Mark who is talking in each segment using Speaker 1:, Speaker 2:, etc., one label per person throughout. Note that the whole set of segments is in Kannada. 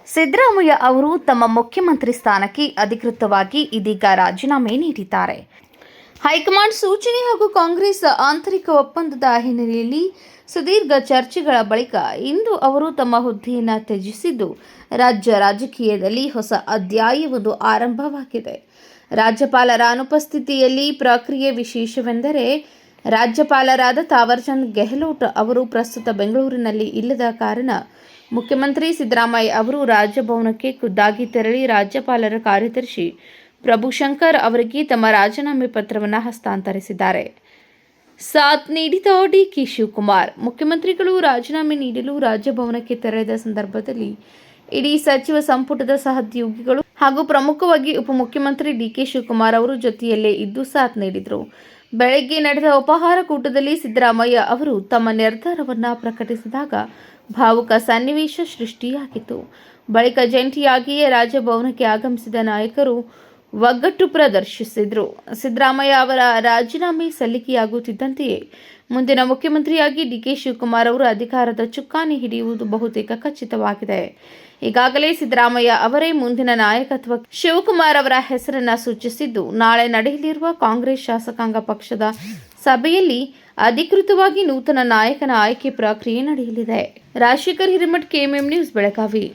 Speaker 1: ಸಿದ್ದರಾಮಯ್ಯ ಅವರು ತಮ್ಮ ಮುಖ್ಯಮಂತ್ರಿ ಸ್ಥಾನಕ್ಕೆ ಅಧಿಕೃತವಾಗಿ ಇದೀಗ ರಾಜೀನಾಮೆ ನೀಡಿದ್ದಾರೆ. ಹೈಕಮಾಂಡ್ ಸೂಚನೆ ಹಾಗೂ ಕಾಂಗ್ರೆಸ್ ಆಂತರಿಕ ಒಪ್ಪಂದದ ಹಿನ್ನೆಲೆಯಲ್ಲಿ ಸುದೀರ್ಘ ಚರ್ಚೆಗಳ ಬಳಿಕ ಇಂದು ಅವರು ತಮ್ಮ ಹುದ್ದೆಯನ್ನು ತ್ಯಜಿಸಿದ್ದು, ರಾಜ್ಯ ರಾಜಕೀಯದಲ್ಲಿ ಹೊಸ ಅಧ್ಯಾಯವೊಂದು ಆರಂಭವಾಗಿದೆ. ರಾಜ್ಯಪಾಲರ ಅನುಪಸ್ಥಿತಿಯಲ್ಲಿ ಪ್ರಕ್ರಿಯೆ ವಿಶೇಷವೆಂದರೆ, ರಾಜ್ಯಪಾಲರಾದ ತಾವರ್ಚಂದ್ ಗೆಹ್ಲೋಟ್ ಅವರು ಪ್ರಸ್ತುತ ಬೆಂಗಳೂರಿನಲ್ಲಿ ಇಲ್ಲದ ಕಾರಣ ಮುಖ್ಯಮಂತ್ರಿ ಸಿದ್ದರಾಮಯ್ಯ ಅವರು ರಾಜಭವನಕ್ಕೆ ಖುದ್ದಾಗಿ ತೆರಳಿ ರಾಜ್ಯಪಾಲರ ಕಾರ್ಯದರ್ಶಿ ಪ್ರಭುಶಂಕರ್ ಅವರಿಗೆ ತಮ್ಮ ರಾಜೀನಾಮೆ ಪತ್ರವನ್ನು ಹಸ್ತಾಂತರಿಸಿದ್ದಾರೆ. ಸಾಥ್ ನೀಡಿದ ಡಿಕೆ ಶಿವಕುಮಾರ್ ಮುಖ್ಯಮಂತ್ರಿಗಳು ರಾಜೀನಾಮೆ ನೀಡಲು ರಾಜಭವನಕ್ಕೆ ತೆರಳಿದ ಸಂದರ್ಭದಲ್ಲಿ ಇಡೀ ಸಚಿವ ಸಂಪುಟದ ಸಹೋದ್ಯೋಗಿಗಳು ಹಾಗೂ ಪ್ರಮುಖವಾಗಿ ಉಪಮುಖ್ಯಮಂತ್ರಿ ಡಿಕೆ ಶಿವಕುಮಾರ್ ಅವರು ಜೊತೆಯಲ್ಲೇ ಇದ್ದು ಸಾಥ್ ನೀಡಿದರು. ಬೆಳಗ್ಗೆ ನಡೆದ ಉಪಹಾರ ಕೂಟದಲ್ಲಿ ಸಿದ್ದರಾಮಯ್ಯ ಅವರು ತಮ್ಮ ನಿರ್ಧಾರವನ್ನು ಪ್ರಕಟಿಸಿದಾಗ ಭಾವುಕ ಸನ್ನಿವೇಶ ಸೃಷ್ಟಿಯಾಗಿತ್ತು. ಬಳಿಕ ಜಂಟಿಯಾಗಿಯೇ ರಾಜಭವನಕ್ಕೆ ಆಗಮಿಸಿದ ನಾಯಕರು ಒಗ್ಗಟ್ಟು ಪ್ರದರ್ಶಿಸಿದರು. ಸಿದ್ದರಾಮಯ್ಯ ಅವರ ರಾಜೀನಾಮೆ ಸಲ್ಲಿಕೆಯಾಗುತ್ತಿದ್ದಂತೆಯೇ ಮುಂದಿನ ಮುಖ್ಯಮಂತ್ರಿಯಾಗಿ ಡಿಕೆ ಶಿವಕುಮಾರ್ ಅವರು ಅಧಿಕಾರದ ಚುಕ್ಕಾಣಿ ಹಿಡಿಯುವುದು ಬಹುತೇಕ ಖಚಿತವಾಗಿದೆ. ಈಗಾಗಲೇ ಸಿದ್ದರಾಮಯ್ಯ ಅವರೇ ಮುಂದಿನ ನಾಯಕತ್ವಕ್ಕೆ ಶಿವಕುಮಾರ್ ಅವರ ಹೆಸರನ್ನು ಸೂಚಿಸಿದ್ದು, ನಾಳೆ ನಡೆಯಲಿರುವ ಕಾಂಗ್ರೆಸ್ ಶಾಸಕಾಂಗ ಪಕ್ಷದ ಸಭೆಯಲ್ಲಿ ಅಧಿಕೃತವಾಗಿ ನೂತನ ನಾಯಕನ ಆಯ್ಕೆ ಪ್ರಕ್ರಿಯೆ ನಡೆಯಲಿದೆ. Rajashekhar Hiremath, KMM news, Belagavi.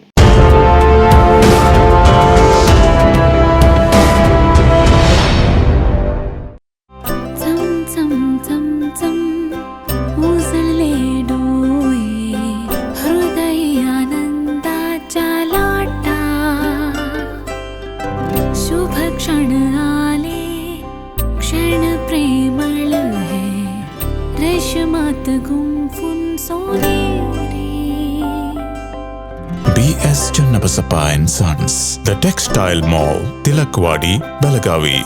Speaker 2: क्षण आले क्षण प्रेमळ है रेशमात गुंफून सोनेरी.
Speaker 3: BS Channabasappa and Sons, The Textile Mall, Tilakwadi, Belagavi.